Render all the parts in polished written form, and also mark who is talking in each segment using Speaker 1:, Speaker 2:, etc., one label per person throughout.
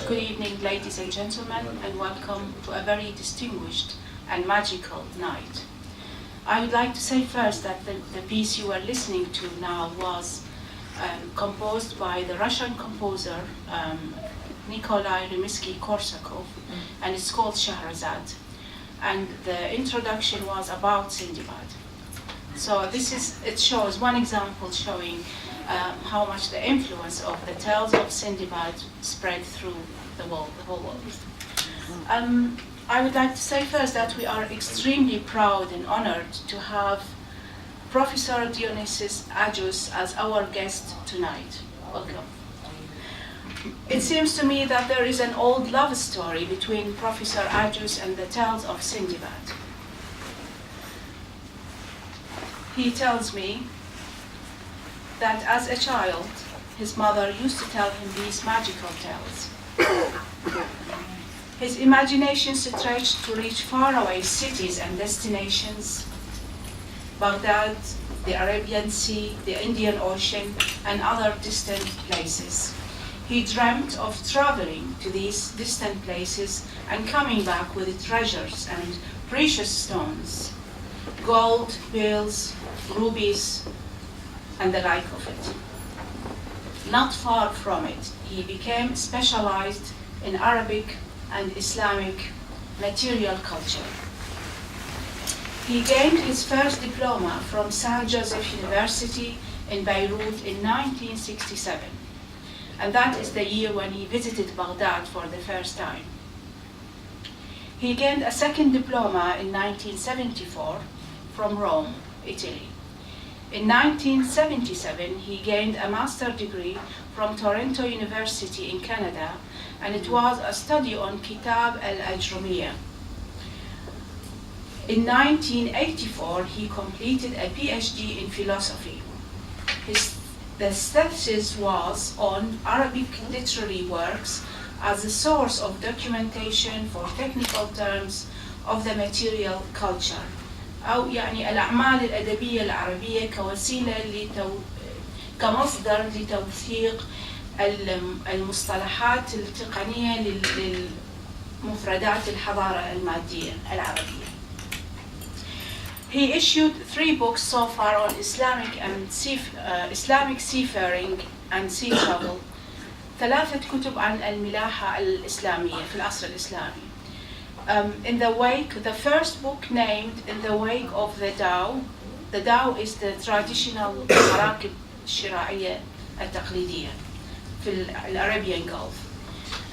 Speaker 1: Good evening, ladies and gentlemen, and welcome to a very distinguished and magical night. I would like to say first that the piece you are listening to now was composed by the Russian composer Nikolai Rimsky-Korsakov, and it's called Shahrazad. And the introduction was about Sinbad. So it shows one example showing how much the influence of the tales of Sinbad spread through the whole world. I would like to say first that we are extremely proud and honored to have Professor Dionysius Ajus as our guest tonight. Welcome. It seems to me that there is an old love story between Professor Ajus and the tales of Sinbad. He tells me that as a child, his mother used to tell him these magical tales. His imagination stretched to reach faraway cities and destinations: Baghdad, the Arabian Sea, the Indian Ocean, and other distant places. He dreamt of traveling to these distant places and coming back with treasures and precious stones, gold, pearls, rubies, and the like of it. Not far from it, he became specialized in Arabic and Islamic material culture. He gained his first diploma from St. Joseph University in Beirut in 1967, and that is the year when he visited Baghdad for the first time. He gained a second diploma in 1974 from Rome, Italy. In 1977, he gained a master's degree from Toronto University in Canada, and it was a study on Kitab al-Ajrumiyya. In 1984, he completed a PhD in philosophy. The thesis was on Arabic literary works as a source of documentation for technical terms of the material culture. أو يعني الأعمال الأدبية العربية كوسيلة كمصدر لتوثيق المصطلحات التقنية لمفردات الحضارة المادية العربية. He issued 3 books so far on Islamic seafaring and sea travel. 3 كتب عن الملاحة الإسلامية في العصر الإسلامي. In the wake, the first book named In the Wake of the Dhow. The Dhow is the traditional مراكب الشراعية التقليدية في Arabian Gulf.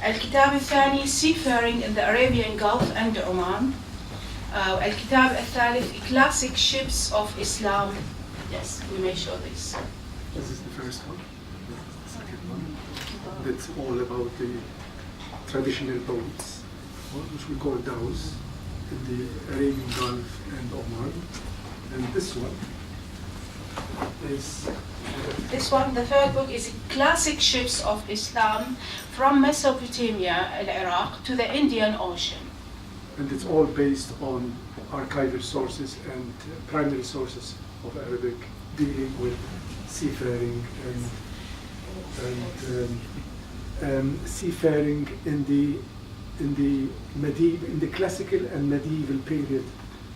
Speaker 1: الكتاب الثاني Seafaring in the Arabian Gulf and Oman. الكتاب الثالث Classic Ships of Islam. Yes, we may show this.
Speaker 2: This is the first one. The second one. That's all about the traditional boats, which we call dhows, in the Arabian Gulf and Oman. And this one is...
Speaker 1: This one, the third book, is Classic Ships of Islam from Mesopotamia, Iraq, to the Indian Ocean.
Speaker 2: And it's all based on archival sources and primary sources of Arabic dealing with seafaring and seafaring in the classical and medieval period,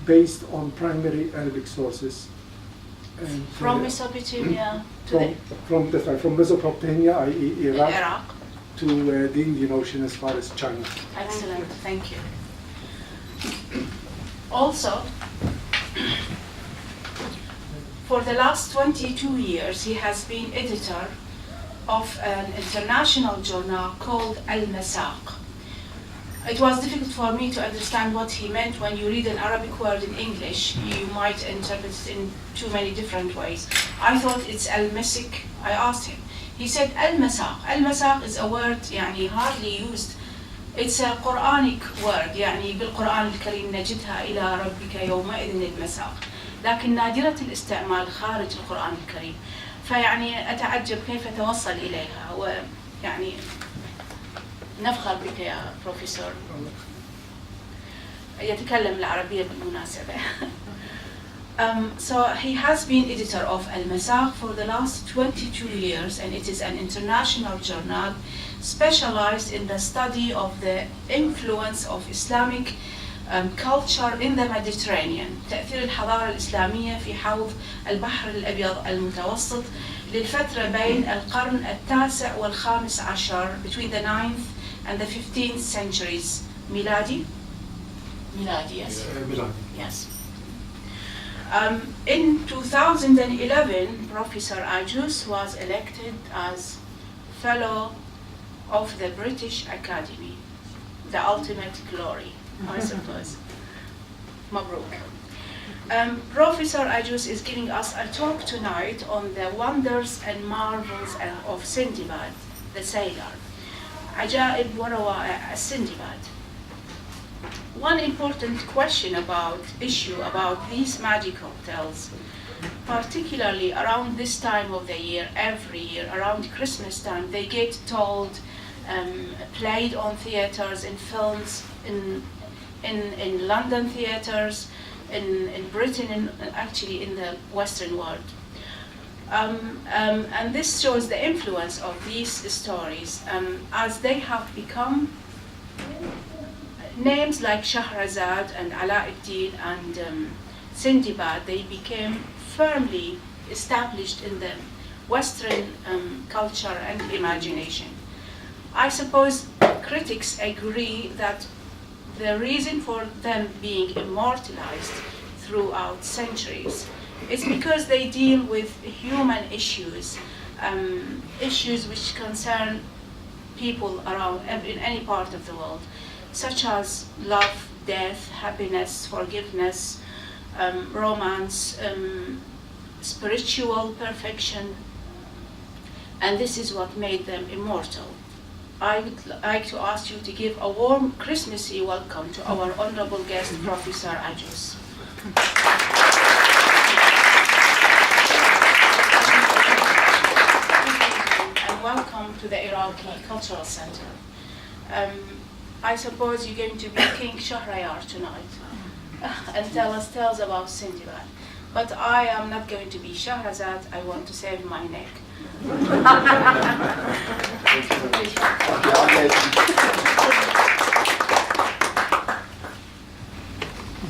Speaker 2: based on primary Arabic sources. And,
Speaker 1: from Mesopotamia
Speaker 2: from Mesopotamia, i.e.
Speaker 1: Iraq,
Speaker 2: to the Indian Ocean as far as China.
Speaker 1: Excellent, thank you. Also, for the last 22 years, he has been editor of an international journal called Al-Masaq. It was difficult for me to understand what he meant. When you read an Arabic word in English, you might interpret it in too many different ways. I thought it's Al-Masik. I asked him. He said Al-Masaq. Al-Masaq is a word يعني hardly used. It's a Quranic word. يعني بالقرآن الكريم نجدها إلى ربك يومئذ المساق. لكن نادرة الاستعمال خارج القرآن الكريم. فيعني أتعجب كيف توصل إليها. ويعني نفخر بك يا بروفيسور. يتكلم العربية بالمناسبة. So he has been editor of Al-Masaq for the last 22 years, and it is an international journal specialized in the study of the influence of Islamic culture in the Mediterranean. تأثير الحضارة الإسلامية في حوض البحر الأبيض المتوسط للفترة بين القرن التاسع والخامس عشر, between the 9th and the 15th centuries. Miladi? Miladi, yes.
Speaker 2: Miladi.
Speaker 1: Yes. In 2011, Professor Ajus was elected as Fellow of the British Academy, the ultimate glory, I suppose. Mabruk. Professor Ajus is giving us a talk tonight on the wonders and marvels of Sinbad, the sailor. عجائب وروائع السندباد. One important issue about these magical tales, particularly around this time of the year, every year, around Christmas time, they get told, played on theaters, in films, in London theaters, in Britain, actually in the Western world. And this shows the influence of these stories as they have become names like Shahrazad and Alauddin and Sinbad. They became firmly established in the Western culture and imagination. I suppose critics agree that the reason for them being immortalized throughout centuries is because they deal with human issues, issues which concern people around in any part of the world, such as love, death, happiness, forgiveness, romance, spiritual perfection, and this is what made them immortal. I would like to ask you to give a warm Christmassy welcome to our honorable guest, Professor Ajus. And welcome to the Iraqi Cultural Center. I suppose you're going to be King Shahriyar tonight and tell us tales about Sinbad. But I am not going to be Shahrazad. I want to save my neck.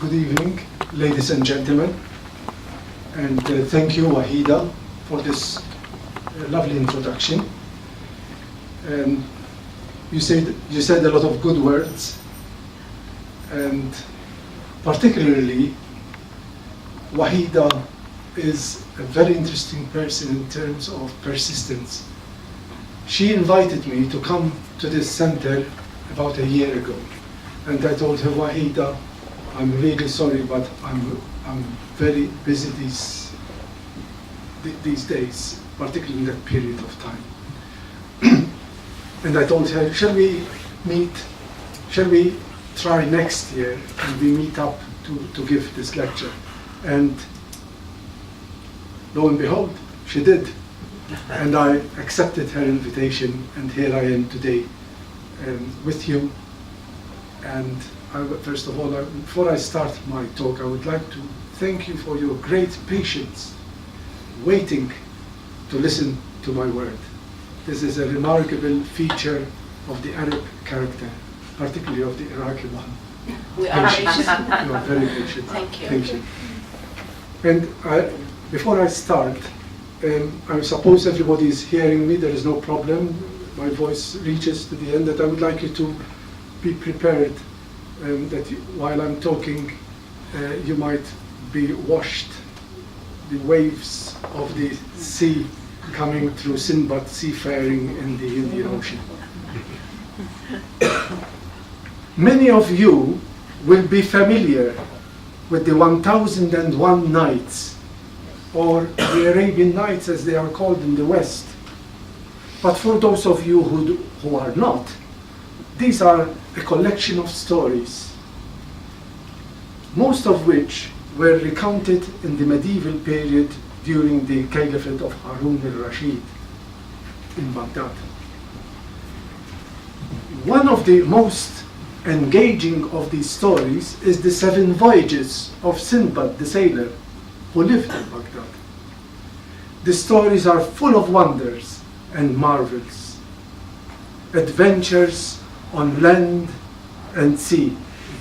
Speaker 2: Good evening, ladies and gentlemen, and thank you, Wahida, for this lovely introduction. You said a lot of good words, and particularly Wahida is a very interesting person in terms of persistence. She invited me to come to this center about a year ago, and I told her, Wahida, I'm really sorry, but I'm very busy these days, particularly in that period of time. And I told her, shall we try next year and we meet up to give this lecture? And lo and behold, she did. And I accepted her invitation, and here I am today with you. And first of all, before I start my talk, I would like to thank you for your great patience, waiting to listen to my word. This is a remarkable feature of the Arab character, particularly of the Iraqi one.
Speaker 1: We are patient.
Speaker 2: You are very patient.
Speaker 1: Thank you.
Speaker 2: Thank you. And before I start, I suppose everybody is hearing me. There is no problem. My voice reaches to the end. That I would like you to be prepared that while I'm talking, you might be washed. The waves of the sea coming through Sinbad seafaring in the Indian Ocean. Many of you will be familiar with the 1001 Nights, or the Arabian Nights as they are called in the West. But for those of you who are not, these are a collection of stories, most of which were recounted in the medieval period during the Caliphate of Harun al-Rashid in Baghdad. One of the most engaging of these stories is the 7 voyages of Sinbad the sailor, who lived in Baghdad. The stories are full of wonders and marvels, adventures on land and sea,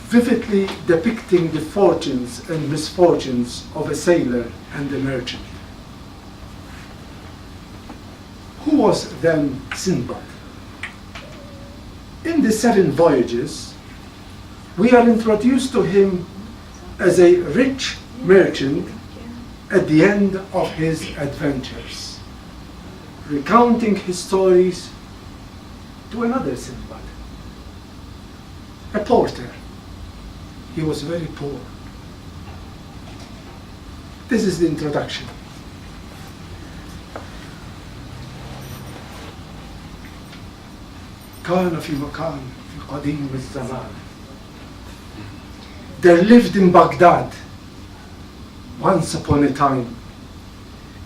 Speaker 2: vividly depicting the fortunes and misfortunes of a sailor and a merchant. Who was then Sinbad? In the 7 voyages, we are introduced to him as a rich merchant at the end of his adventures, recounting his stories to another Sinbad, a porter. He was very poor. This is the introduction. كان في مكان في قديم الزمان. There lived in Baghdad, once upon a time,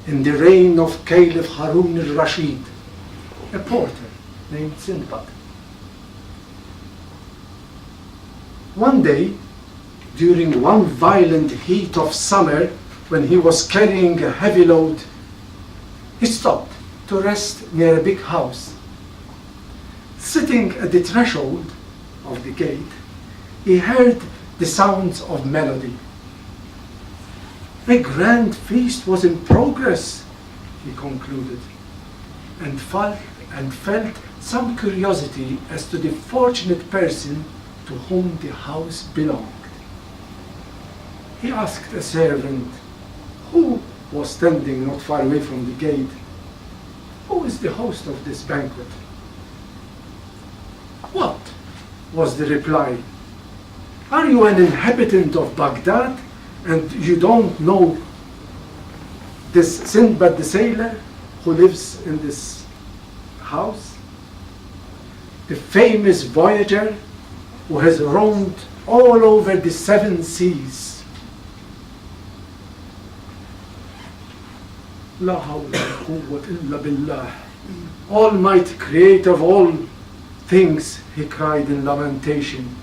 Speaker 2: in the reign of Caliph Harun al-Rashid, a porter named Sinbad. One day, during one violent heat of summer, when he was carrying a heavy load, he stopped to rest near a big house. Sitting at the threshold of the gate, he heard the sounds of melody. A grand feast was in progress, he concluded, and felt some curiosity as to the fortunate person to whom the house belonged. He asked a servant who was standing not far away from the gate, "Who is the host of this banquet?" "What?" was the reply. "Are you an inhabitant of Baghdad and you don't know this Sinbad the sailor who lives in this house? The famous voyager who has roamed all over the 7 seas." La hawla wa quwwata illa billah. Almighty Creator of all things, he cried in lamentation.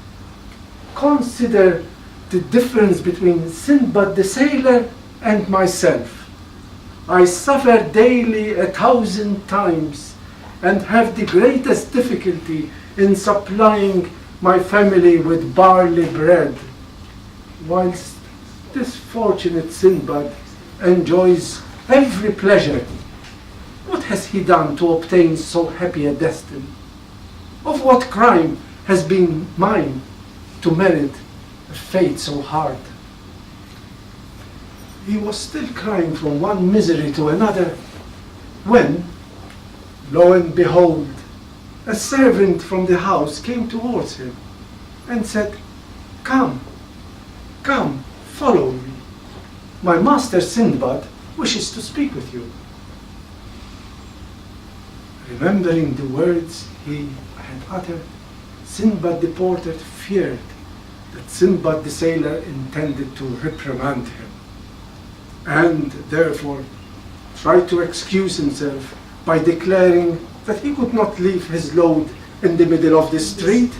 Speaker 2: Consider the difference between Sinbad the sailor and myself. I suffer daily 1,000 times and have the greatest difficulty in supplying my family with barley bread, whilst this fortunate Sinbad enjoys every pleasure. What has he done to obtain so happy a destiny? Of what crime has been mine to merit a fate so hard? He was still crying from one misery to another when, lo and behold, a servant from the house came towards him and said, "Come, come, follow me. My master Sinbad wishes to speak with you." Remembering the words he had uttered, Sinbad the porter feared that Sinbad the sailor intended to reprimand him, and therefore tried to excuse himself by declaring that he could not leave his load in the middle of the street.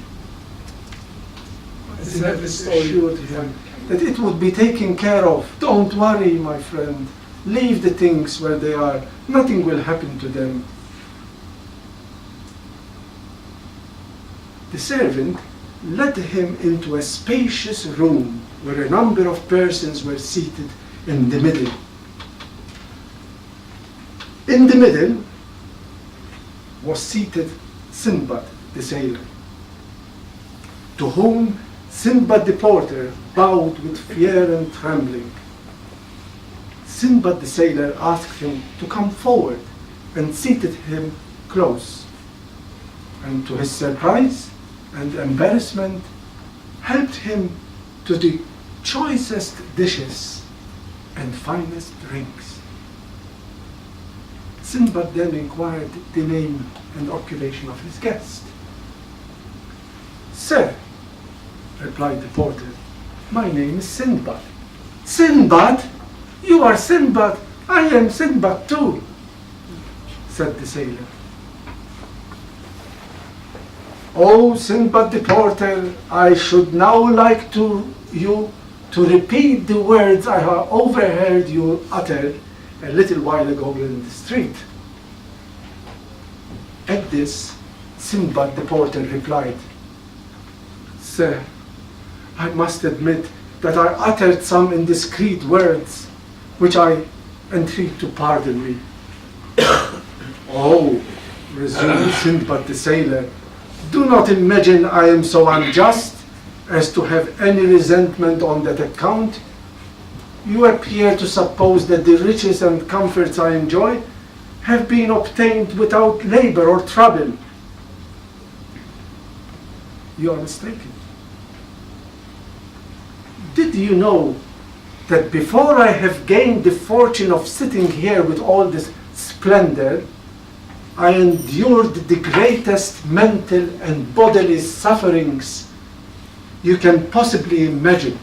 Speaker 2: Sinbad assured him that it would be taken care of. "Don't worry, my friend. Leave the things where they are. Nothing will happen to them." The servant led him into a spacious room where a number of persons were seated in the middle. In the middle was seated Sinbad the sailor, to whom Sinbad the porter bowed with fear and trembling. Sinbad the sailor asked him to come forward and seated him close, and to his surprise and embarrassment helped him to the choicest dishes and finest drinks. Sinbad then inquired the name and occupation of his guest. "Sir," replied the porter, "my name is Sinbad." "Sinbad? You are Sinbad. I am Sinbad too," said the sailor. "Oh, Sinbad the porter, I should now like you to repeat the words I have overheard you utter a little while ago in the street. At this, Sinbad the porter replied, Sir, I must admit that I uttered some indiscreet words, which I entreat to pardon me. Oh, resumed Sinbad the sailor, do not imagine I am so unjust as to have any resentment on that account. You appear to suppose that the riches and comforts I enjoy have been obtained without labor or trouble. You are mistaken. Did you know that before I have gained the fortune of sitting here with all this splendor, I endured the greatest mental and bodily sufferings you can possibly imagine?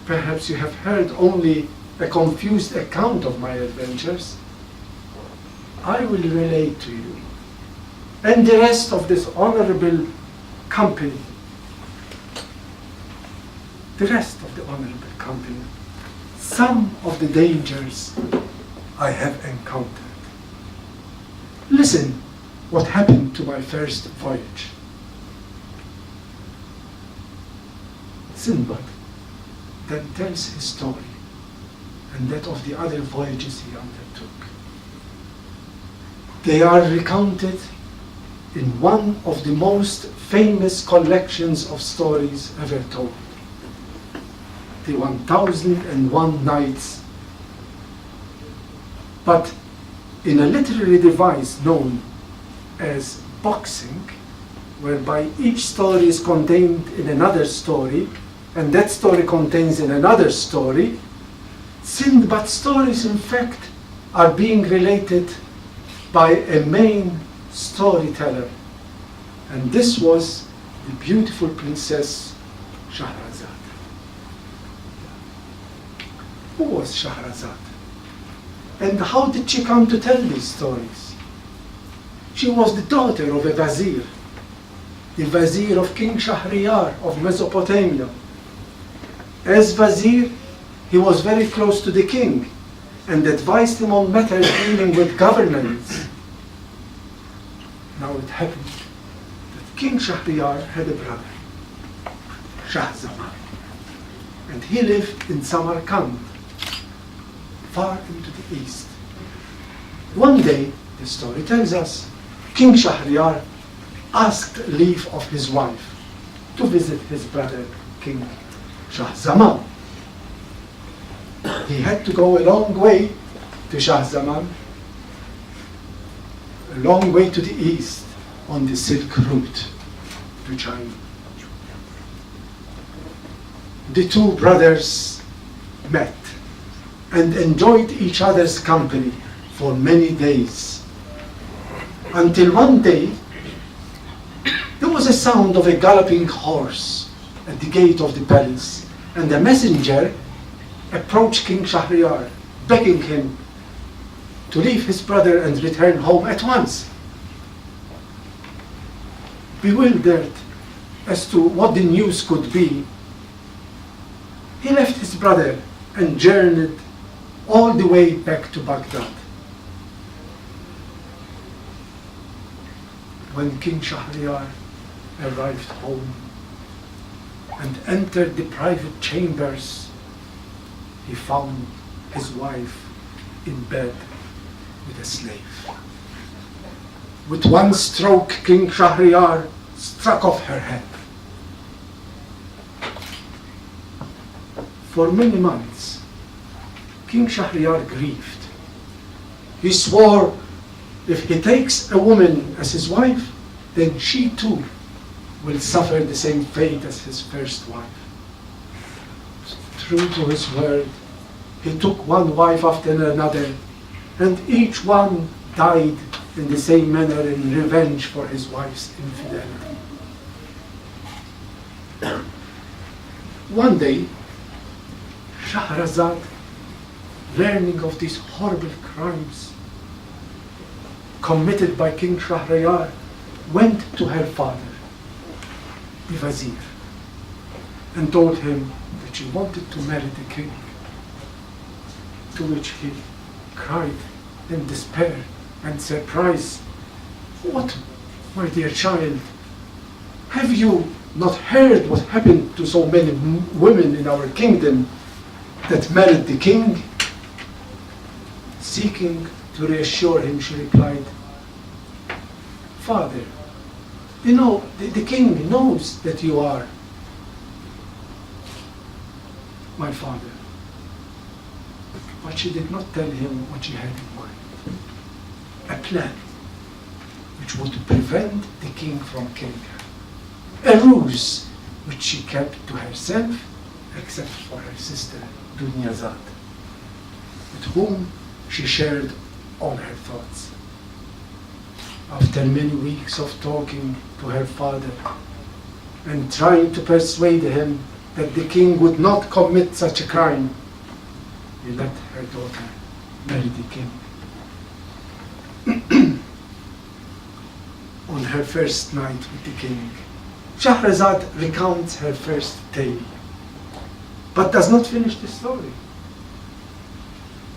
Speaker 2: Perhaps you have heard only a confused account of my adventures. I will relate to you and the rest of this honorable company, some of the dangers I have encountered. Listen what happened to my first voyage. Sinbad then tells his story and that of the other voyages he undertook. They are recounted in one of the most famous collections of stories ever told, the 1001 Nights, but in a literary device known as boxing, whereby each story is contained in another story, and that story contains in another story. Sinbad's stories, in fact, are being related by a main storyteller, and this was the beautiful princess Shahrazad. Who was Shahrazad? And how did she come to tell these stories? She was the daughter of a vizier, the vizier of King Shahryar of Mesopotamia. As vizier, he was very close to the king and advised him on matters dealing with governance. Now it happened that King Shahryar had a brother, Shah Zaman, and he lived in Samarkand, far into the east. One day, the story tells us, King Shahryar asked leave of his wife to visit his brother, King Shah Zaman. He had to go a long way to Shah Zaman, a long way to the east on the Silk Route to China. The two brothers met and enjoyed each other's company for many days, until one day there was a sound of a galloping horse at the gate of the palace, and a messenger approached King Shahryar, begging him to leave his brother and return home at once. Bewildered as to what the news could be, he left his brother and journeyed all the way back to Baghdad. When King Shahryar arrived home and entered the private chambers, he found his wife in bed with a slave. With one stroke, King Shahryar struck off her head. For many months, King Shahryar grieved. He swore if he takes a woman as his wife, then she too will suffer the same fate as his first wife. True to his word, he took one wife after another, and each one died in the same manner in revenge for his wife's infidelity. One day, Shahrazad, learning of these horrible crimes committed by King Shahryar, went to her father, the vizier, and told him that she wanted to marry the king, to which he cried in despair and surprise. What, my dear child, have you not heard what happened to so many women in our kingdom that married the king? Seeking to reassure him, she replied, Father, you know, the king knows that you are my father. But she did not tell him what she had in mind. A plan which would prevent the king from killing her. A ruse which she kept to herself, except for her sister, Dunyazad, with whom she shared all her thoughts. After many weeks of talking to her father and trying to persuade him that the king would not commit such a crime, he let her daughter marry the king. On her first night with the king, Shahrazad recounts her first tale, but does not finish the story.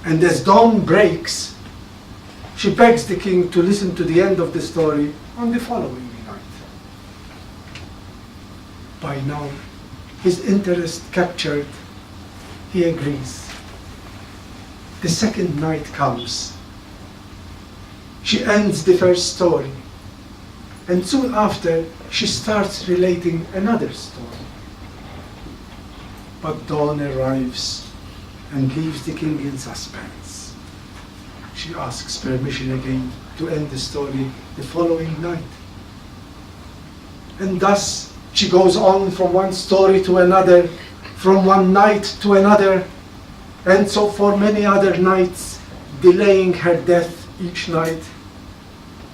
Speaker 2: And as dawn breaks, she begs the king to listen to the end of the story on the following night. By now, his interest captured, he agrees. The second night comes. She ends the first story, and soon after, she starts relating another story. But dawn arrives and leaves the king in suspense. She asks permission again to end the story the following night. And thus, she goes on from one story to another, from one night to another, and so for many other nights, delaying her death each night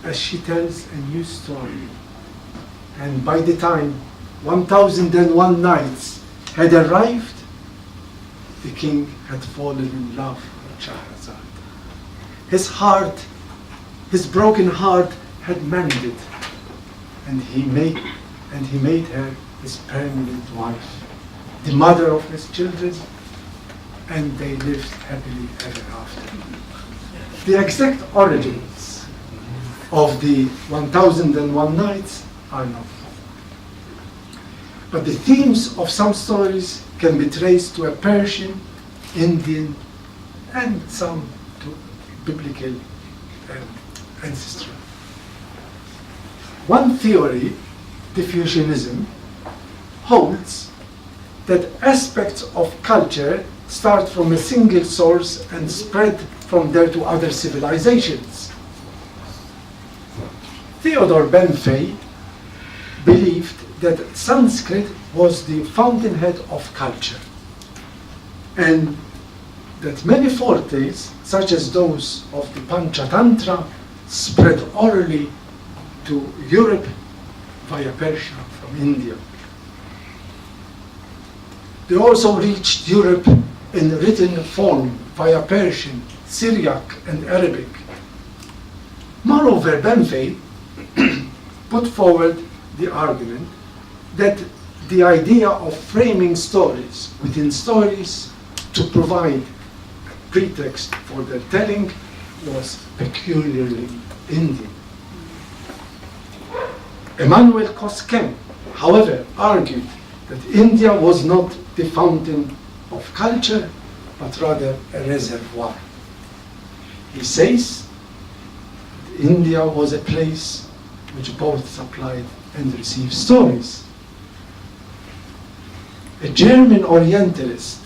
Speaker 2: as she tells a new story. And by the time 1001 nights had arrived, the king had fallen in love with Shahrazad. His heart, his broken heart had mended, and he made her his permanent wife, the mother of his children, and they lived happily ever after. The exact origins of the 1001 nights are not known. But the themes of some stories can be traced to a Persian, Indian, and some to biblical ancestry. One theory, diffusionism, holds that aspects of culture start from a single source and spread from there to other civilizations. Theodore Benfey believed that Sanskrit was the fountainhead of culture, and that many fortes, such as those of the Panchatantra, spread orally to Europe via Persia from India. They also reached Europe in written form via Persian, Syriac, and Arabic. Moreover, Benfey put forward the argument that the idea of framing stories within stories to provide a pretext for their telling was peculiarly Indian. Emmanuel Kosken, however, argued that India was not the fountain of culture, but rather a reservoir. He says that India was a place which both supplied and received stories. A German Orientalist,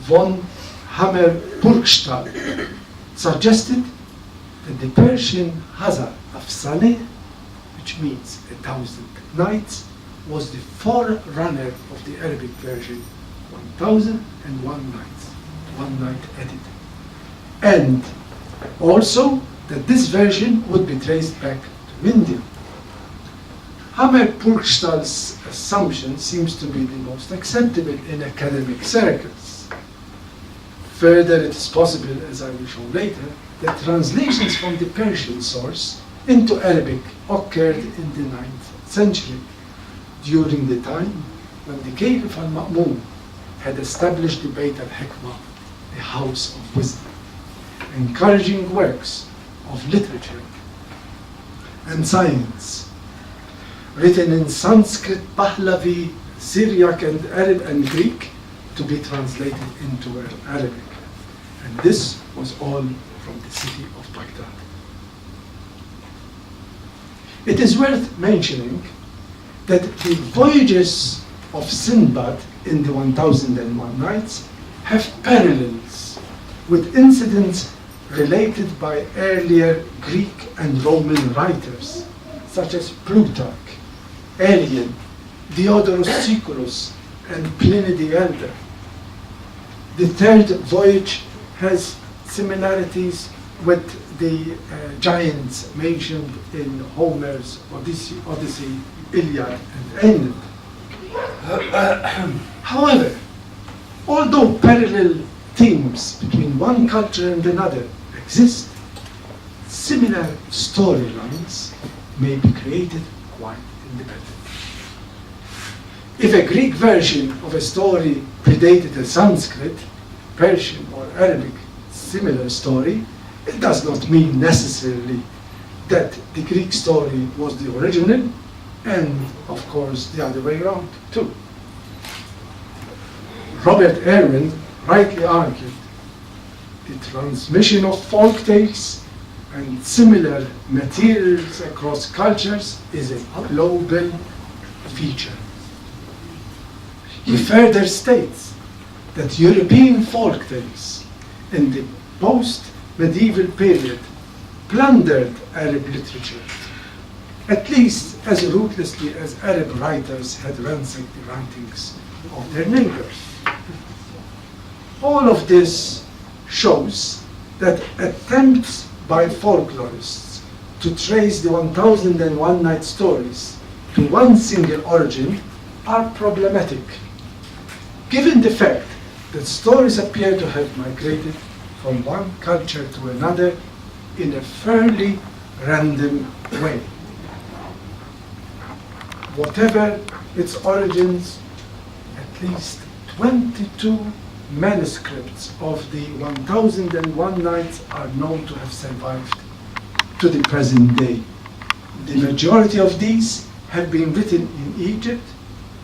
Speaker 2: von Hammer-Purgstall, suggested that the Persian Hazar Afsaneh, which means 1,000 nights, was the forerunner of the Arabic version, 1001 nights, one night added. And also that this version would be traced back to India. Hammer-Purgstall's assumption seems to be the most acceptable in academic circles. Further, it is possible, as I will show later, that translations from the Persian source into Arabic occurred in the 9th century, during the time when the Caliph al-Ma'mun had established the Bayt al-Hikmah, the house of wisdom, encouraging works of literature and science, written in Sanskrit, Pahlavi, Syriac and Arab and Greek, to be translated into Arabic. And this was all from the city of Baghdad. It is worth mentioning that the voyages of Sinbad in the 1001 Nights have parallels with incidents related by earlier Greek and Roman writers, such as Plutarch, Arrian, Diodorus Siculus, and Pliny the Elder. The third voyage has similarities with the giants mentioned in Homer's Odyssey, Iliad, and Aeneid. However, although parallel themes between one culture and another exist, similar storylines may be created quite independently. If a Greek version of a story predated a Sanskrit, Persian, or Arabic similar story, it does not mean necessarily that the Greek story was the original, and of course the other way around too. Robert Irwin rightly argued the transmission of folk tales and similar materials across cultures is a global feature. He further states that European folk tales in the post-medieval period plundered Arab literature, at least as ruthlessly as Arab writers had ransacked the writings of their neighbors. All of this shows that attempts by folklorists to trace the 1001 Night stories to one single origin are problematic, given the fact that stories appear to have migrated from one culture to another in a fairly random way. Whatever its origins, at least 22 manuscripts of the 1001 Nights are known to have survived to the present day. The majority of these have been written in Egypt,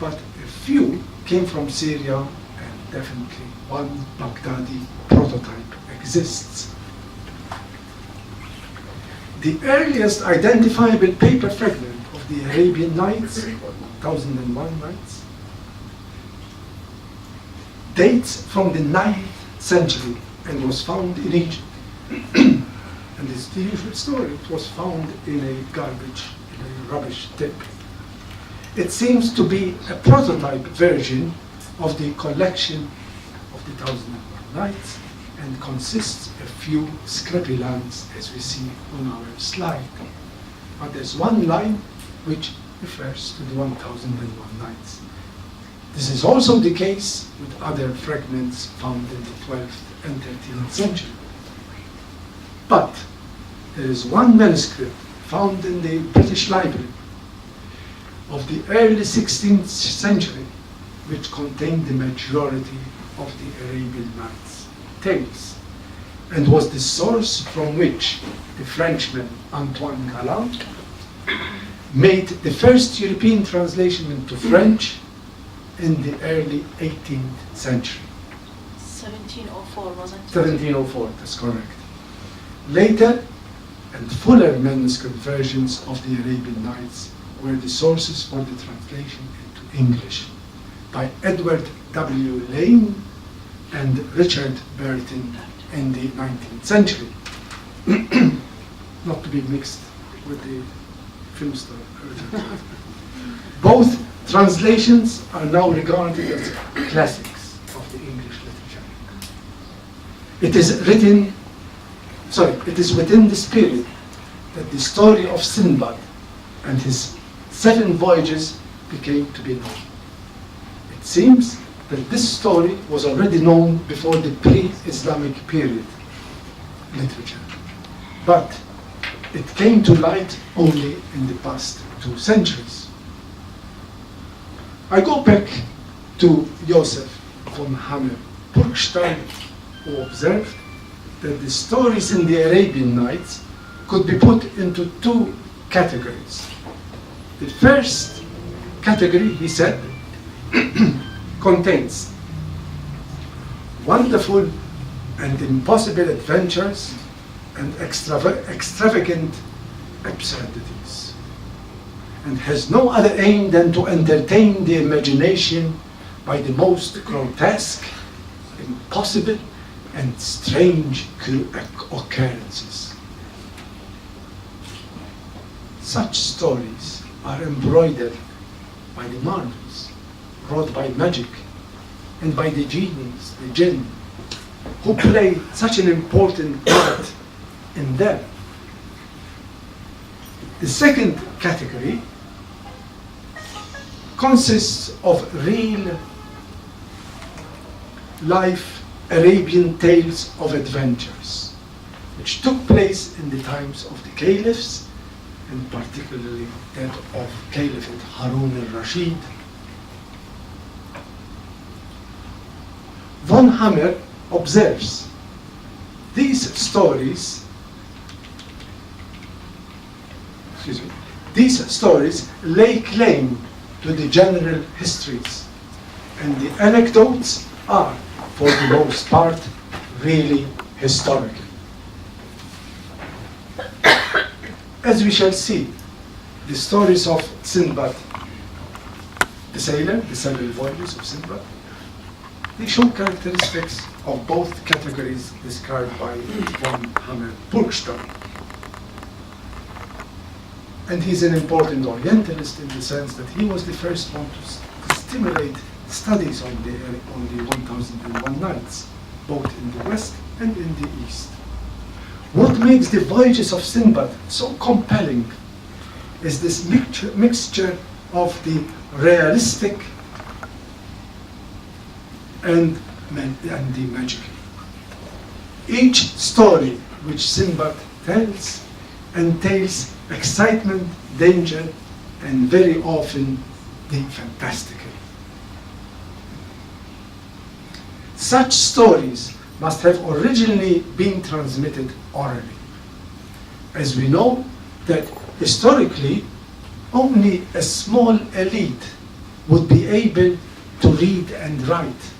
Speaker 2: but a few came from Syria, and definitely one Baghdadi prototype exists. The earliest identifiable paper fragment of the Arabian Nights, 1001 Nights, dates from the 9th century and was found in Egypt. And it's the usual story. It was found in a garbage, in a rubbish tip. It seems to be a prototype version of the collection of the 1001 Nights and consists of a few scrappy lines, as we see on our slide. But there's one line which refers to the 1001 Nights. This is also the case with other fragments found in the 12th and 13th century. But there is one manuscript found in the British Library of the early 16th century which contained the majority of the Arabian Nights tales and was the source from which the Frenchman Antoine Galland made the first European translation into French in the early 18th century.
Speaker 1: 1704, wasn't it?
Speaker 2: 1704, that's correct. Later and fuller manuscript versions of the Arabian Nights were the sources for the translation into English by Edward W. Lane and Richard Burton in the 19th century. Not to be mixed with the film star. Both translations are now regarded as classics of the English literature. It is within this period that the story of Sinbad and his 7 voyages became to be known. It seems that this story was already known before the pre-Islamic period literature, but it came to light only in the past 2 centuries. I go back to Joseph von Hammer Burgstaller, who observed that the stories in the Arabian Nights could be put into two categories. The first category, he said, contains wonderful and impossible adventures and extravagant absurdities, and has no other aim than to entertain the imagination by the most grotesque, impossible, and strange occurrences. Such stories are embroidered by the marvels wrought by magic and by the genies, the jinn, who play such an important part in them. The second category consists of real life Arabian tales of adventures, which took place in the times of the caliphs, and particularly that of Caliphate Harun al-Rashid. Von Hammer observes these stories lay claim to the general histories, and the anecdotes are, for the most part, really historical. As we shall see, the stories of Sinbad, the sailor, the 7 voyages of Sinbad, they show characteristics of both categories described by von Hammer Burgstaller. And he's an important Orientalist in the sense that he was the first one to stimulate studies on the 1001 Nights, both in the West and in the East. What makes the voyages of Sinbad so compelling is this mixture of the realistic and the magical. Each story which Sinbad tells entails excitement, danger, and very often the fantastical. Such stories must have originally been transmitted orally, as we know that historically only a small elite would be able to read and write.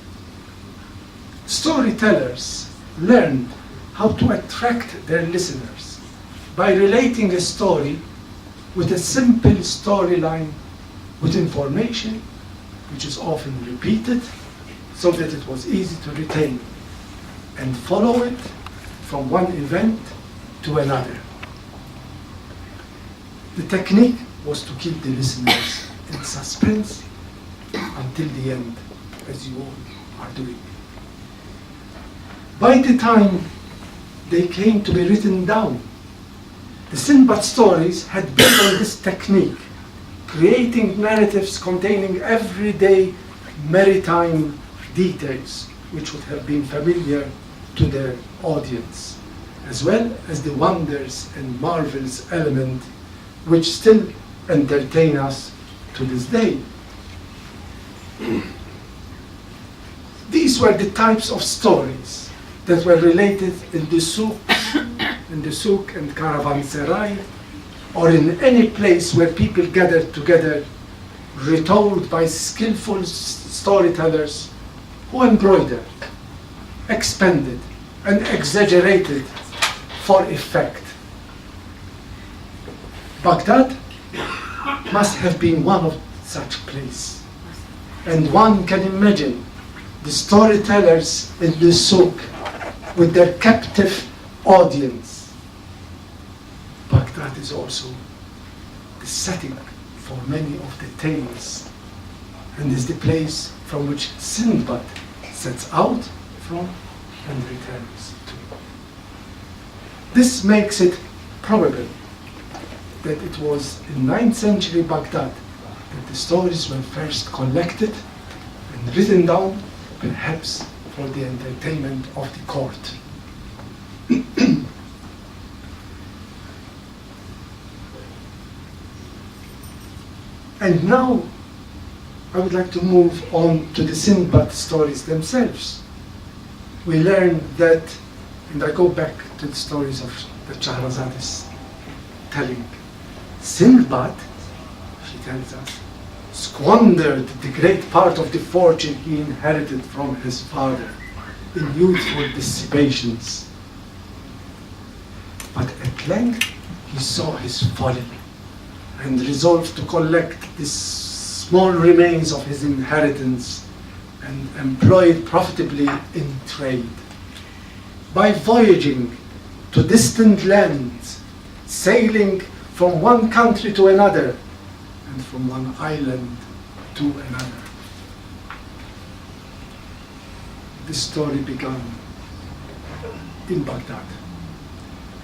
Speaker 2: Storytellers learned how to attract their listeners by relating a story with a simple storyline with information which is often repeated so that it was easy to retain and follow it from one event to another. The technique was to keep the listeners in suspense until the end, as you all are doing. By the time they came to be written down, the Sinbad stories had built on this technique, creating narratives containing everyday maritime details which would have been familiar to their audience, as well as the wonders and marvels element which still entertain us to this day. These were the types of stories that were related in the souk and caravanserai, or in any place where people gathered together, retold by skillful storytellers who embroidered, expanded, and exaggerated for effect. Baghdad must have been one of such places, and one can imagine the storytellers in the souk with their captive audience. Baghdad is also the setting for many of the tales, and is the place from which Sinbad sets out from and returns to. This makes it probable that it was in 9th century Baghdad that the stories were first collected and written down, perhaps for the entertainment of the court. And now
Speaker 3: I would like to move on to the Sinbad stories themselves. We learn that, and I go back to the stories of that Shahrazad is telling. Sinbad, she tells us, squandered the great part of the fortune he inherited from his father in youthful dissipations. But at length he saw his folly and resolved to collect the small remains of his inheritance and employ it profitably in trade. By voyaging to distant lands, sailing from one country to another, and from one island to another. The story began in Baghdad.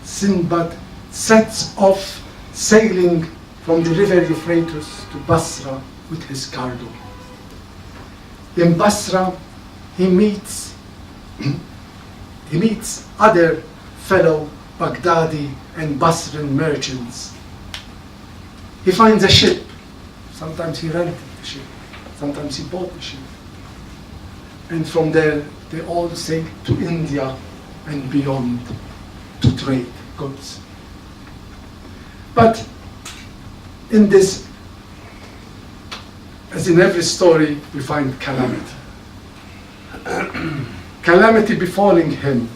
Speaker 3: Sinbad sets off sailing from the river Euphrates to Basra with his cargo. In Basra, he meets other fellow Baghdadi and Basran merchants. He finds a ship. Sometimes he rented the ship, sometimes he bought the ship. And from there, they all sail to India and beyond to trade goods. But in this, as in every story, we find calamity. Calamity befalling him.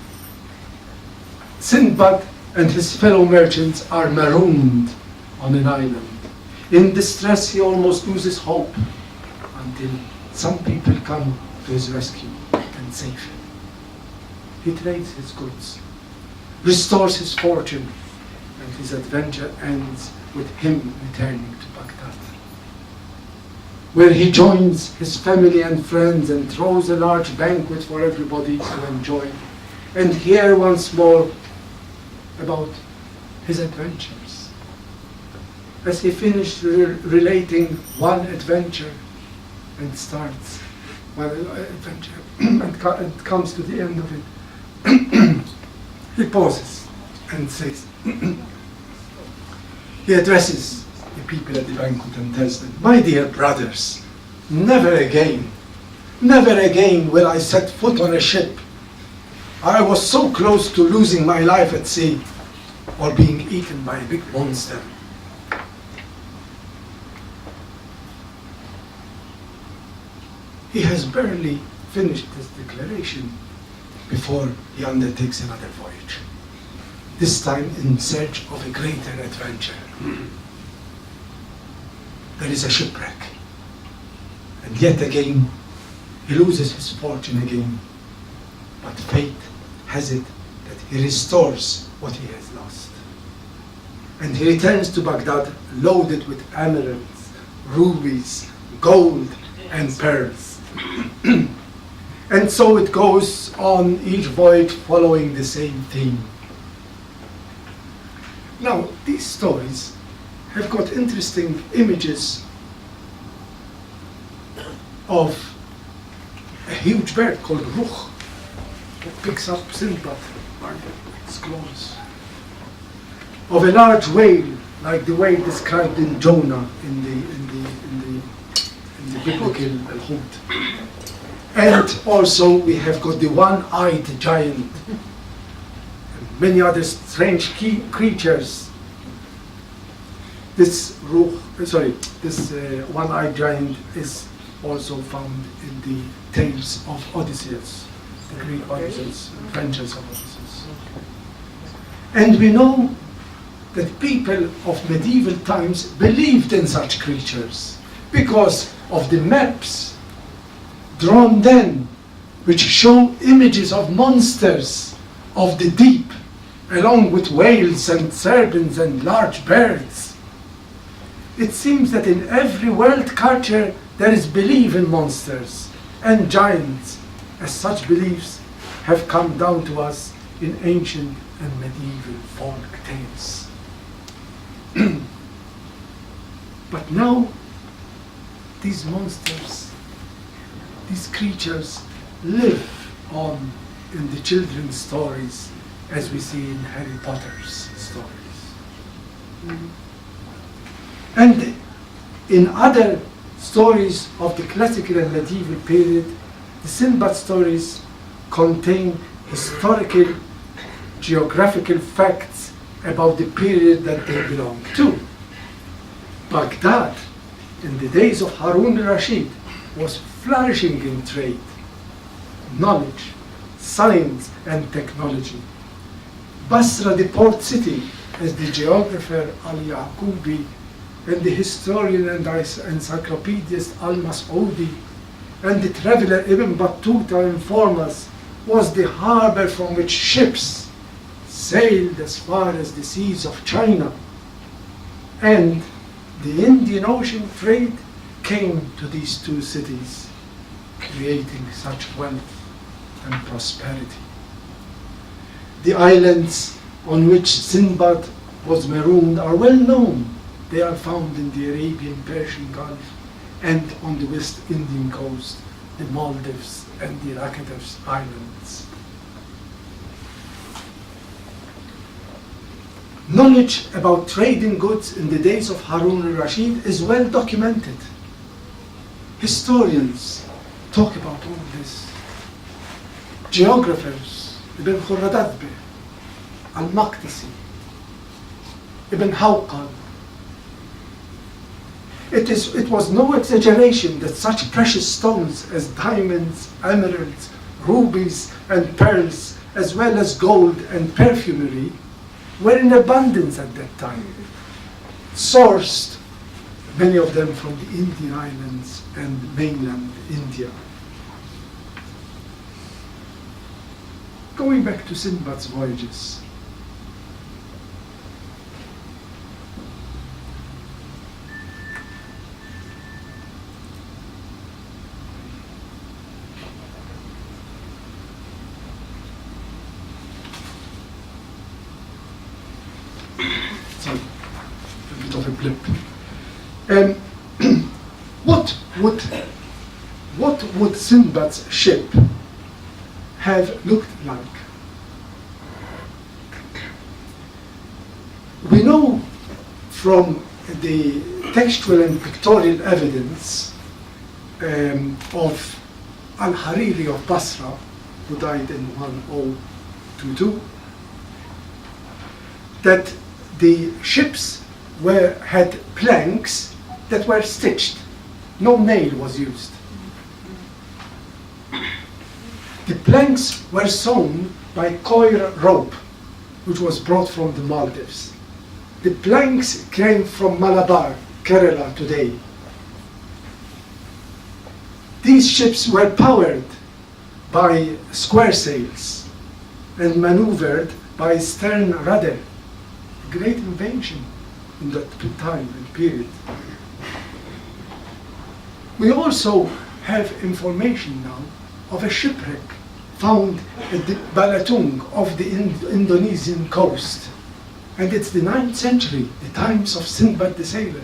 Speaker 3: Sinbad and his fellow merchants are marooned on an island. In distress, he almost loses hope until some people come to his rescue and save him. He trades his goods, restores his fortune, and his adventure ends with him returning to Baghdad, where he joins his family and friends and throws a large banquet for everybody to enjoy and hear once more about his adventures. As he finished relating one adventure and starts one adventure and comes to the end of it, he pauses and says, he addresses the people at the banquet and tells them, "My dear brothers, never again will I set foot on a ship. I was so close to losing my life at sea or being eaten by a big monster." He has barely finished his declaration before he undertakes another voyage, this time in search of a greater adventure. There is a shipwreck, and yet again he loses his fortune again, but fate has it that he restores what he has lost. And he returns to Baghdad loaded with emeralds, rubies, gold, and pearls. And so it goes on, each voyage following the same theme. Now, these stories have got interesting images of a huge bird called Ruh that picks up Sinbad by its claws, of a large whale like the whale described in Jonah in the biblical Al-Hud. And also we have got the one-eyed giant and many other strange creatures. This one-eyed giant is also found in the tales of Odysseus, the Greek Odysseus, adventures of Odysseus. And we know that people of medieval times believed in such creatures because of the maps drawn then, which show images of monsters of the deep, along with whales and serpents and large birds. It seems that in every world culture there is belief in monsters and giants, as such beliefs have come down to us in ancient and medieval folk tales. But now, these monsters, these creatures live on in the children's stories as we see in Harry Potter's stories. And in other stories of the classical and medieval period, the Sinbad stories contain historical, geographical facts about the period that they belong to. Baghdad, in the days of Harun al-Rashid, was flourishing in trade, knowledge, science, and technology. Basra, the port city, as the geographer al-Yaqubi and the historian and encyclopedist al-Mas'udi and the traveler Ibn Battuta inform us, was the harbor from which ships sailed as far as the seas of China, and the Indian Ocean trade came to these two cities, creating such wealth and prosperity. The islands on which Sinbad was marooned are well known. They are found in the Arabian Persian Gulf and on the West Indian coast, the Maldives and the Iraqi Islands. Knowledge about trading goods in the days of Harun al-Rashid is well documented. Historians talk about all this. Geographers, Ibn Khurradadbeh, Al-Maqdisi, Ibn Hawqal. It was no exaggeration that such precious stones as diamonds, emeralds, rubies, and pearls, as well as gold and perfumery, were in abundance at that time, sourced, many of them from the Indian islands and mainland India. Going back to Sinbad's voyages, sorry, a bit of a blip. What would Sinbad's ship have looked like? We know from the textual and pictorial evidence of Al-Hariri of Basra, who died in 1022, that the ships had planks that were stitched. No nail was used. The planks were sewn by coir rope, which was brought from the Maldives. The planks came from Malabar, Kerala today. These ships were powered by square sails and maneuvered by stern rudder. A great invention in that time and period. We also have information now of a shipwreck found at the Balatung of the Indonesian coast. And it's the 9th century, the times of Sinbad the Sailor.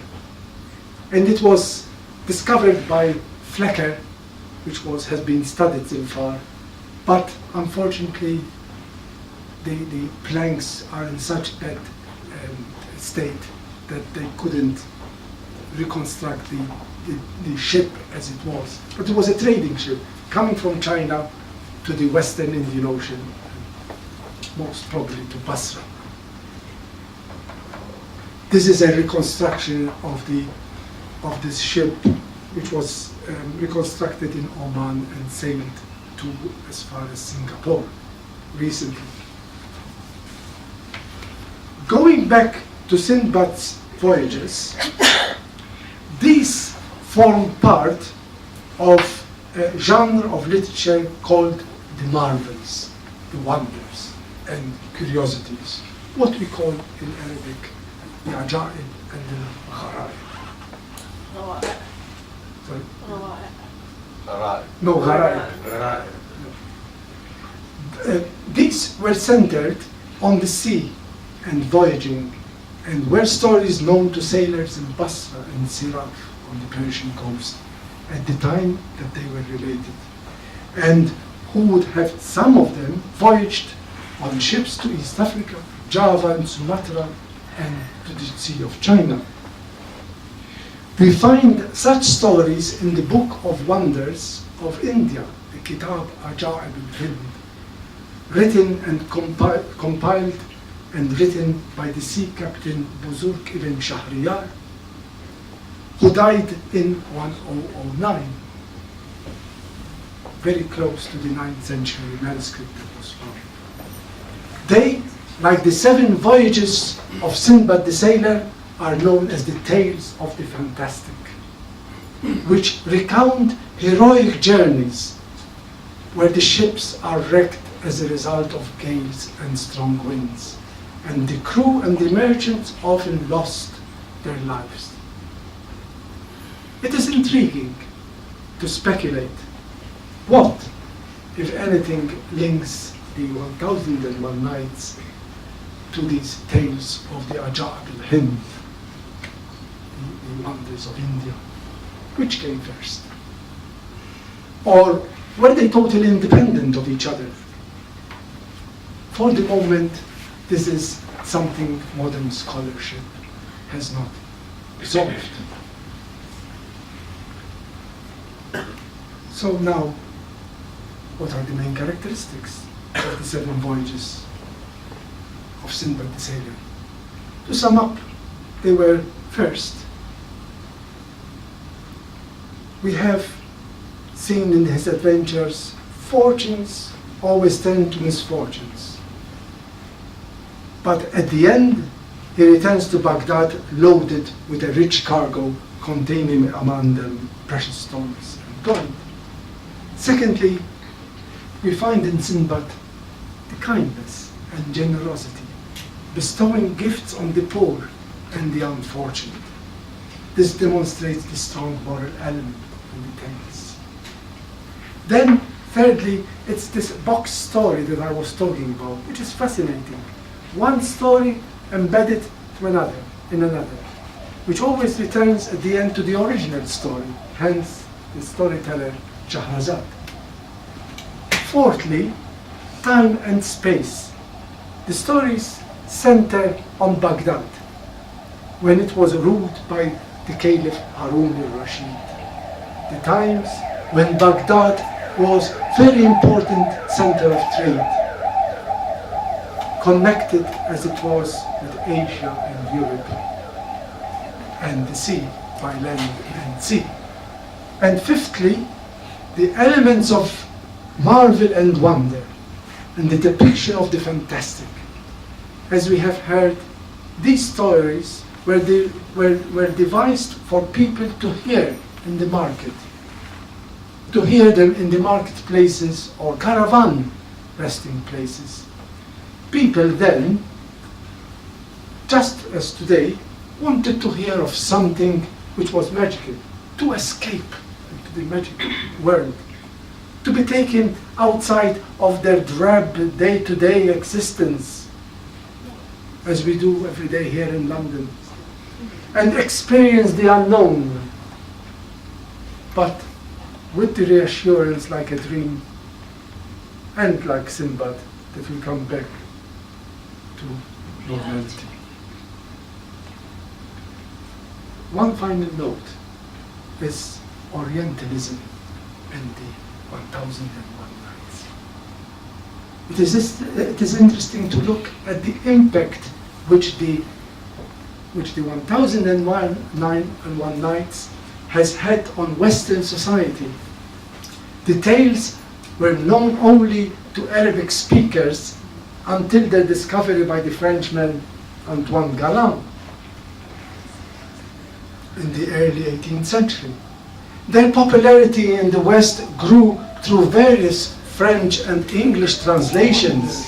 Speaker 3: And it was discovered by Flecker, which has been studied so far. But unfortunately, the planks are in such bad state that they couldn't reconstruct the ship as it was. But it was a trading ship coming from China to the Western Indian Ocean, most probably to Basra. This is a reconstruction of this ship, which was reconstructed in Oman and sailed to as far as Singapore recently. Going back to Sinbad's voyages, these form part of a genre of literature called the marvels, the wonders and curiosities, what we call in Arabic the ajaib and the gharaib. Sorry? No, gharaib. These were centered on the sea and voyaging, and were stories known to sailors in Basra and Siraf on the Persian coast at the time that they were related, and who would have, some of them, voyaged on ships to East Africa, Java and Sumatra, and to the Sea of China. We find such stories in the Book of Wonders of India, the Kitab Ajaib al-Hind, written and compiled and written by the sea captain Buzurg ibn Shahriyar, who died in 1009, very close to the 9th century manuscript that was found. They, like the 7 voyages of Sinbad the Sailor, are known as the Tales of the Fantastic, which recount heroic journeys where the ships are wrecked as a result of gales and strong winds, and the crew and the merchants often lost their lives. It is intriguing to speculate what, if anything, links the 1001 Nights to these tales of the Ajaib al-Hind, the wonders of India. Which came first? Or were they totally independent of each other? For the moment, this is something modern scholarship has not resolved. So now, what are the main characteristics of the 7 voyages of Sinbad the Sailor? To sum up, they were: first, we have seen in his adventures, fortunes always tend to misfortunes. But at the end, he returns to Baghdad loaded with a rich cargo containing among them precious stones and gold. Secondly, we find in Sinbad the kindness and generosity, bestowing gifts on the poor and the unfortunate. This demonstrates the strong moral element in the tales. Then, thirdly, it's this box story that I was talking about, which is fascinating. One story embedded to another, in another, which always returns at the end to the original story, hence the storyteller Shahrazad. Fourthly, time and space. The stories center on Baghdad, when it was ruled by the Caliph Harun al-Rashid. The times when Baghdad was a very important center of trade, connected as it was with Asia and Europe and the sea, by land and sea. And fifthly, the elements of marvel and wonder and the depiction of the fantastic. As we have heard, these stories were devised for people to hear in the market, to hear them in the marketplaces or caravan resting places. People then, just as today, wanted to hear of something which was magical, to escape into the magical world, to be taken outside of their drab day-to-day existence, as we do every day here in London, and experience the unknown, but with the reassurance like a dream, and like Sinbad, that we come back to normality. One final note is Orientalism and the 1001 Nights. It is interesting to look at the impact which the 1001 Nights has had on Western society. The tales were known only to Arabic speakers until their discovery by the Frenchman Antoine Galland in the early 18th century. Their popularity in the West grew through various French and English translations,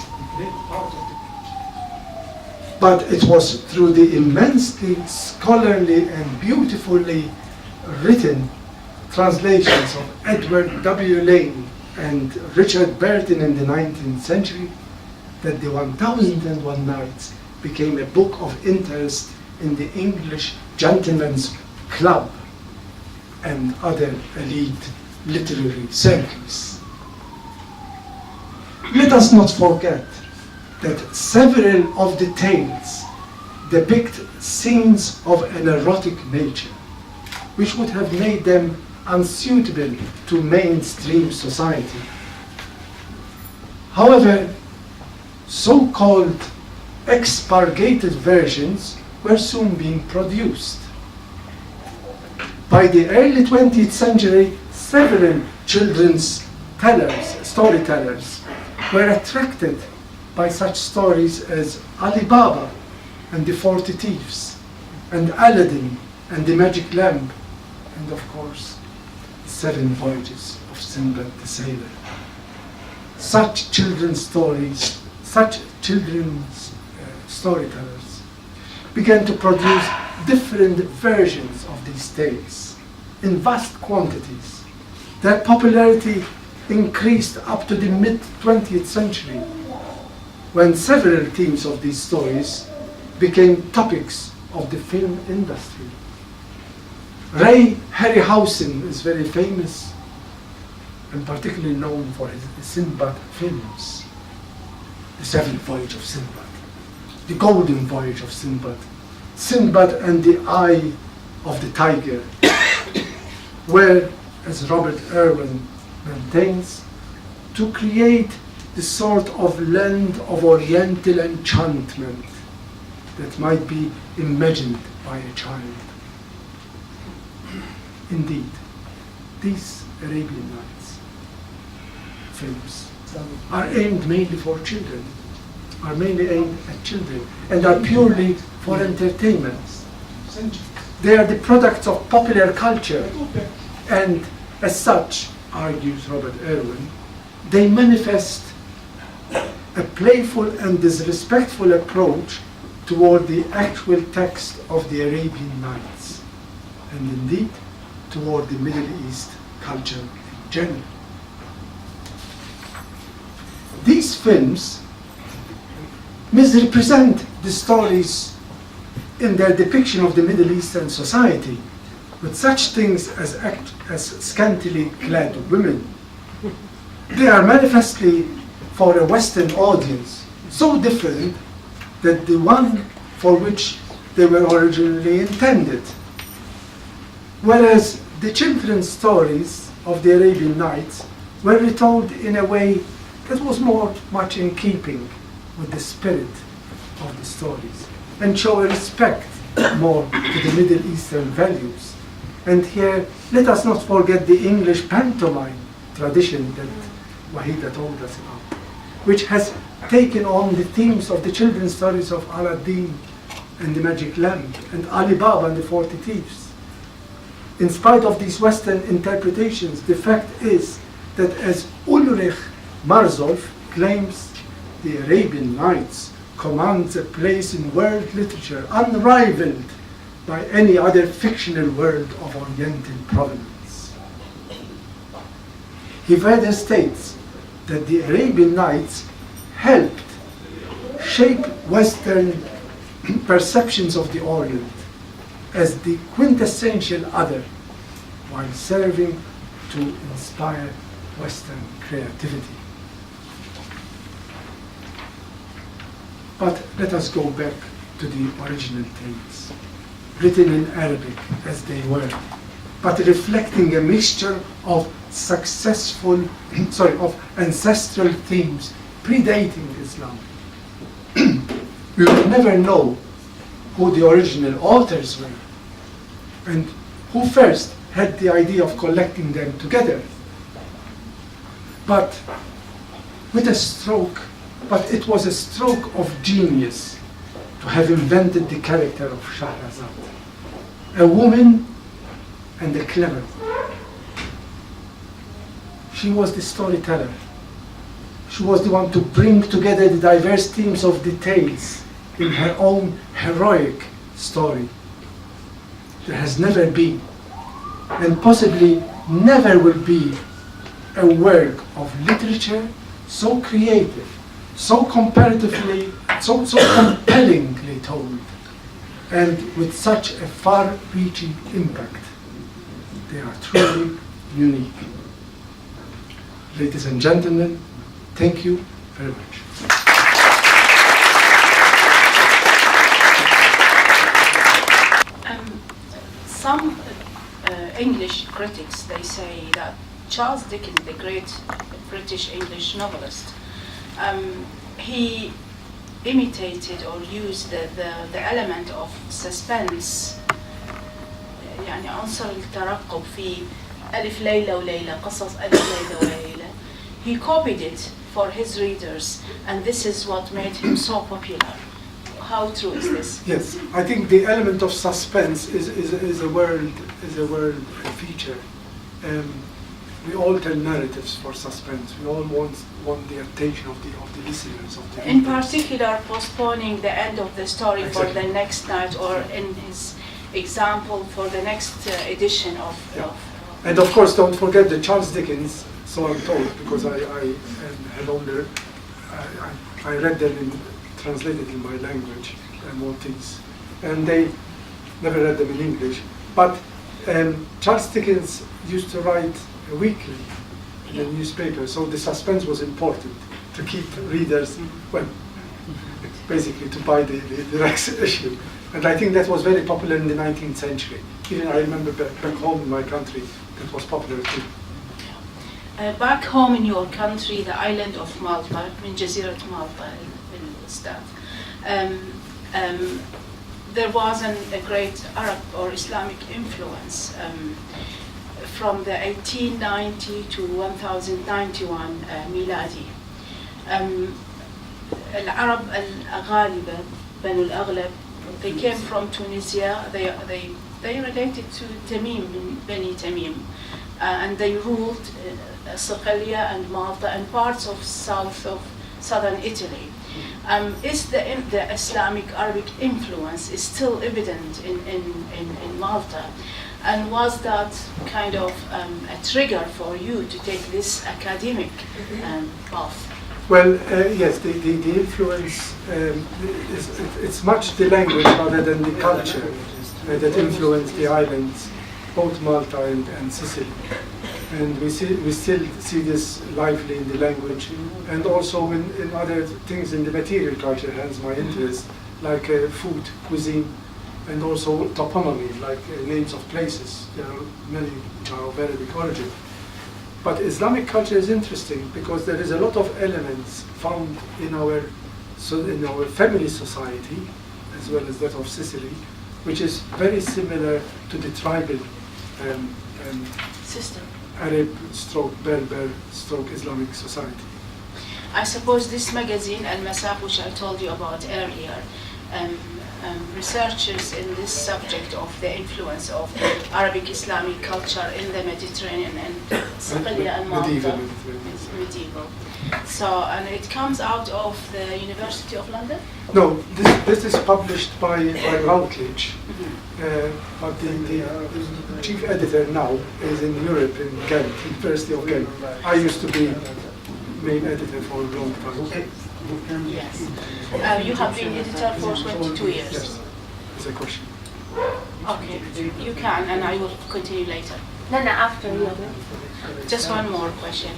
Speaker 3: but it was through the immensely scholarly and beautifully written translations of Edward W. Lane and Richard Burton in the 19th century that the 1001 Nights became a book of interest in the English gentlemen's club and other elite literary circles. Let us not forget that several of the tales depict scenes of an erotic nature, which would have made them unsuitable to mainstream society. However, so-called expurgated versions were soon being produced. By the early 20th century, several children's storytellers, were attracted by such stories as Ali Baba and the 40 Thieves, and Aladdin and the Magic Lamp, and of course, the 7 Voyages of Sinbad the Sailor. Such children's stories, such children's storytellers began to produce different versions of these tales in vast quantities. Their popularity increased up to the mid-20th century, when several themes of these stories became topics of the film industry. Ray Harryhausen is very famous and particularly known for his Sinbad films. The 7th Voyage of Sinbad, the Golden Voyage of Sinbad, Sinbad and the Eye of the Tiger, where, as Robert Irwin maintains, to create the sort of land of oriental enchantment that might be imagined by a child. Indeed, these Arabian Nights films are aimed mainly for children, are mainly aimed at children, and are purely for entertainment. They are the products of popular culture, and as such, argues Robert Irwin, they manifest a playful and disrespectful approach toward the actual text of the Arabian Nights, and indeed toward the Middle East culture in general. These films misrepresent the stories in their depiction of the Middle Eastern society, with such things as scantily clad women. They are manifestly for a Western audience so different that the one for which they were originally intended. Whereas the children's stories of the Arabian Nights were retold in a way that was much in keeping with the spirit of the stories, and show a respect more to the Middle Eastern values. And here, let us not forget the English pantomime tradition that Wahida told us about, which has taken on the themes of the children's stories of Aladdin and the Magic Lamp, and Ali Baba and the 40 Thieves. In spite of these Western interpretations, the fact is that, as Ulrich Marzolf claims, the Arabian Nights commands a place in world literature unrivaled by any other fictional world of Oriental provenance. He further states that the Arabian Nights helped shape Western perceptions of the Orient as the quintessential other, while serving to inspire Western creativity. But let us go back to the original tales, written in Arabic as they were, but reflecting a mixture of ancestral themes predating Islam. We will never know who the original authors were and who first had the idea of collecting them together. But it was a stroke of genius to have invented the character of Shahrazad, a woman and a clever one. She was the storyteller. She was the one to bring together the diverse themes of the tales in her own heroic story. There has never been, and possibly never will be, a work of literature so creative, so comparatively, so compellingly told, and with such a far-reaching impact. They are truly unique. Ladies and gentlemen, thank you very much.
Speaker 1: Some English critics, they say that Charles Dickens, the great British English novelist, he imitated or used the element of suspense. يعني عنصر الترقب في ألف ليلة وليلة قصص ألف ليلة وليلة. He copied it for his readers, and this is what made him so popular. How true is this?
Speaker 2: Yes, I think the element of suspense is a world feature. We all tell narratives for suspense. We all want the attention of the listeners, of the
Speaker 1: In
Speaker 2: readers.
Speaker 1: particular, postponing the end of the story for
Speaker 2: Exactly.
Speaker 1: the next night, or in his example, for the next edition of.
Speaker 2: Yeah. And of course, don't forget the Charles Dickens. So I'm told, because I had only I read them translated in my language, Maltese, and they never read them in English. But Charles Dickens used to write weekly in the newspaper, so the suspense was important to keep readers, well, basically to buy the next issue. And I think that was very popular in the 19th century. Even I remember back home in my country, that was popular too.
Speaker 1: Back home in your country, the island of Malta, من جزيرة مالطا بالأستاذ, there was a great Arab or Islamic influence from the 1890 to 1091 ميلادي. العرب الأغالبة بنو الأغلب, they came from Tunisia. They related to Tamim, Bani Tamim, and they ruled Sicilia and Malta and parts of southern Italy. Is the Islamic Arabic influence is still evident in Malta, and was that kind of a trigger for you to take this academic path?
Speaker 2: Well, yes, the influence, it's much the language rather than the culture that influenced the islands, both Malta and Sicily. And we still see this lively in the language, and also in other things in the material culture has my interest, like food, cuisine, and also toponymy, like names of places. There are many which are of Arabic origin. But Islamic culture is interesting because there is a lot of elements found in our family society, as well as that of Sicily, which is very similar to the tribal
Speaker 1: System.
Speaker 2: Arab Berber Islamic society.
Speaker 1: I suppose this magazine, Al-Masaq, which I told you about earlier, researchers in this subject of the influence of Arabic Islamic culture in the Mediterranean and Sicilia and Malta. Medieval. So, and it comes out of the University of London?
Speaker 2: No, this is published by Routledge, but the chief editor now is in Europe, in Ghent, University of Ghent. I used to be main editor for a long time.
Speaker 1: Yes. You have been editor for 22 years?
Speaker 2: Yes, it's a question.
Speaker 1: Okay, you can, and I will continue later.
Speaker 4: No, after you.
Speaker 1: Just one more question.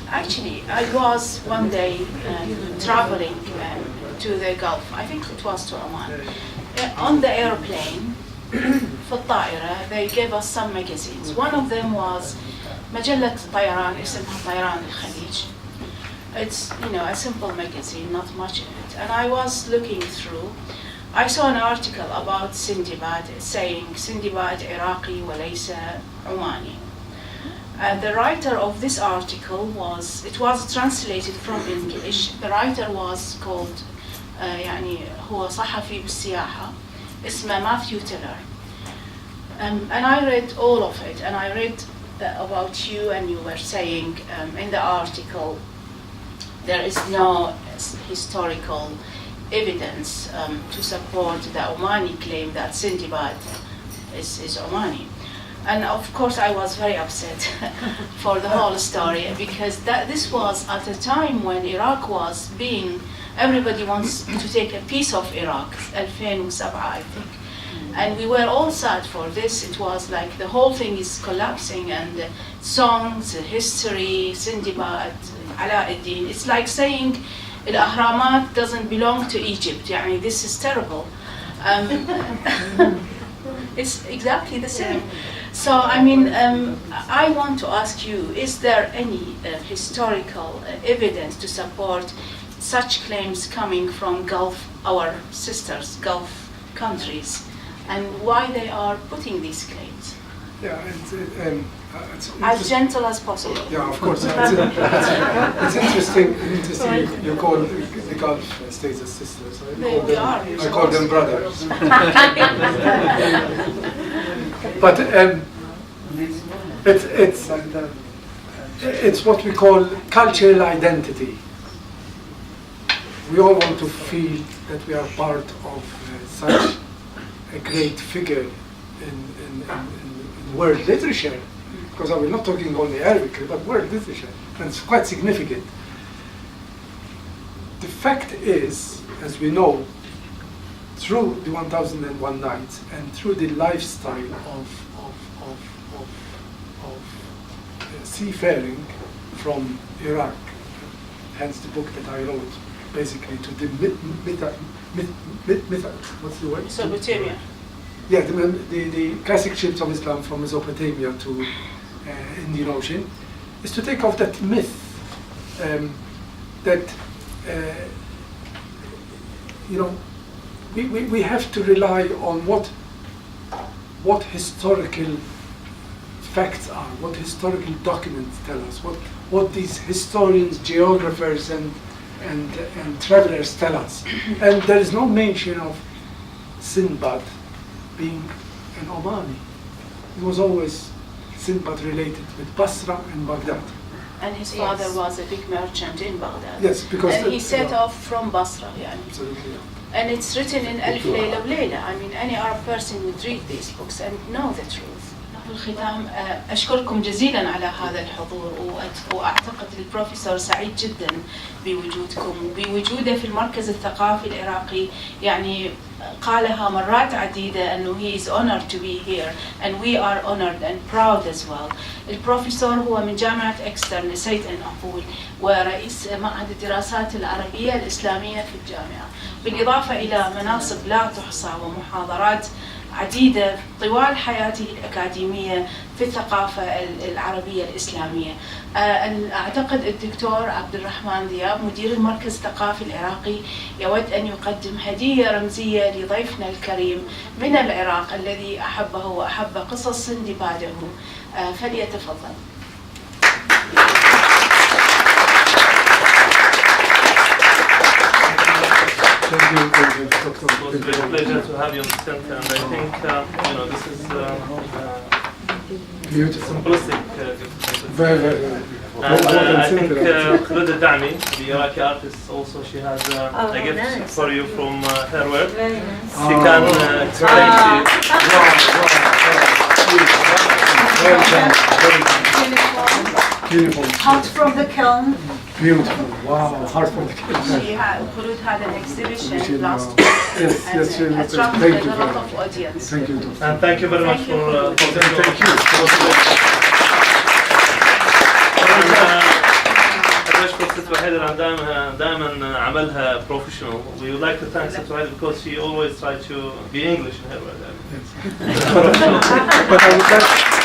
Speaker 1: Actually, I was one day traveling to the Gulf. I think it was to Oman. On the airplane, في الطائرة, they gave us some magazines. One of them was مجلة طيران, اسمها طيران الخليج. It's, a simple magazine, not much in it. And I was looking through. I saw an article about Sinbad saying Sinbad Iraqi وليس عماني. The writer of this article was translated from English. The writer was called هو صحفي بالسياحة اسمه Matthew Tiller. And I read all of it, and I read about you, and you were saying in the article there is no historical evidence to support the Omani claim that Sinbad is Omani. And of course I was very upset for the whole story, because this was at a time when Iraq was everybody wants to take a piece of Iraq, 2007 I think. And we were all sad for this. It was like the whole thing is collapsing, and songs, history, Sinbad, Alauddin. It's like saying Al-Ahramat doesn't belong to Egypt. This is terrible. It's exactly the same. So, I mean, I want to ask you, is there any historical evidence to support such claims coming from Gulf, our sisters, Gulf countries, and why they are putting these claims?
Speaker 2: Yeah, and it's
Speaker 1: As gentle as possible.
Speaker 2: Yeah, of course. It's interesting you call the Gulf states as sisters. I call them brothers. But it's what we call cultural identity. We all want to feel that we are part of such a great figure in world literature, because we're not talking only Arabic, but world literature, and it's quite significant. The fact is, as we know, through the 1001 Nights and through the lifestyle of seafaring from Iraq, hence the book that I wrote, basically to the what's the word?
Speaker 1: Mesopotamia.
Speaker 2: Yeah, the classic ships of Islam from Mesopotamia to Indian Ocean, is to take off that myth that you know, we have to rely on what historical facts are, what historical documents tell us, what these historians, geographers, and travelers tell us. And there is no mention of Sinbad being an Omani. It was always Sinbad related with Basra and Baghdad.
Speaker 1: And his father was a big merchant in Baghdad.
Speaker 2: Yes, because
Speaker 1: and he set off from Basra.
Speaker 2: Absolutely.
Speaker 1: And it's written in Alf Layla Layla. I mean, any Arab person would read these books and know the truth. في الختام أشكركم جزيلا على هذا الحضور، وأعتقد البروفيسور سعيد جدا بوجودكم وبوجوده في المركز الثقافي العراقي. يعني قالها مرات عديدة أنه he is honored to be here and we are honored and proud as well. البروفيسور هو من جامعة إكستر، نسيت أن أقول، ورئيس معهد الدراسات العربية الإسلامية في الجامعة، بالإضافة إلى مناصب لا تحصى ومحاضرات عديدة طوال حياته الأكاديمية في الثقافة العربية الإسلامية. أعتقد الدكتور عبد الرحمن ذياب مدير المركز الثقافي العراقي يود أن يقدم هدية رمزية لضيفنا الكريم من العراق الذي أحبه وأحب قصص سندباده، فليتفضل.
Speaker 4: It was a great pleasure to have you on the center, and I think this is
Speaker 2: beautiful,
Speaker 4: simplistic.
Speaker 2: Very.
Speaker 4: And I think Khalida Dami, the Iraqi artist, also she has a gift for you from her work.
Speaker 5: Very nice.
Speaker 4: She can explain to you.
Speaker 2: Beautiful.
Speaker 5: Hot from the kiln.
Speaker 2: Beautiful. Wow. Hard from the kiln.
Speaker 1: Khulud had an exhibition last week.
Speaker 2: Yes.
Speaker 1: Attracted a lot of audience.
Speaker 2: Thank you.
Speaker 4: And thank you very much for
Speaker 2: Thank you.
Speaker 4: بشكر ست وحيدة لأن دائما عملها professional. We would like to thank ست وحيدة because she always tried to be English in her work.
Speaker 2: But I would like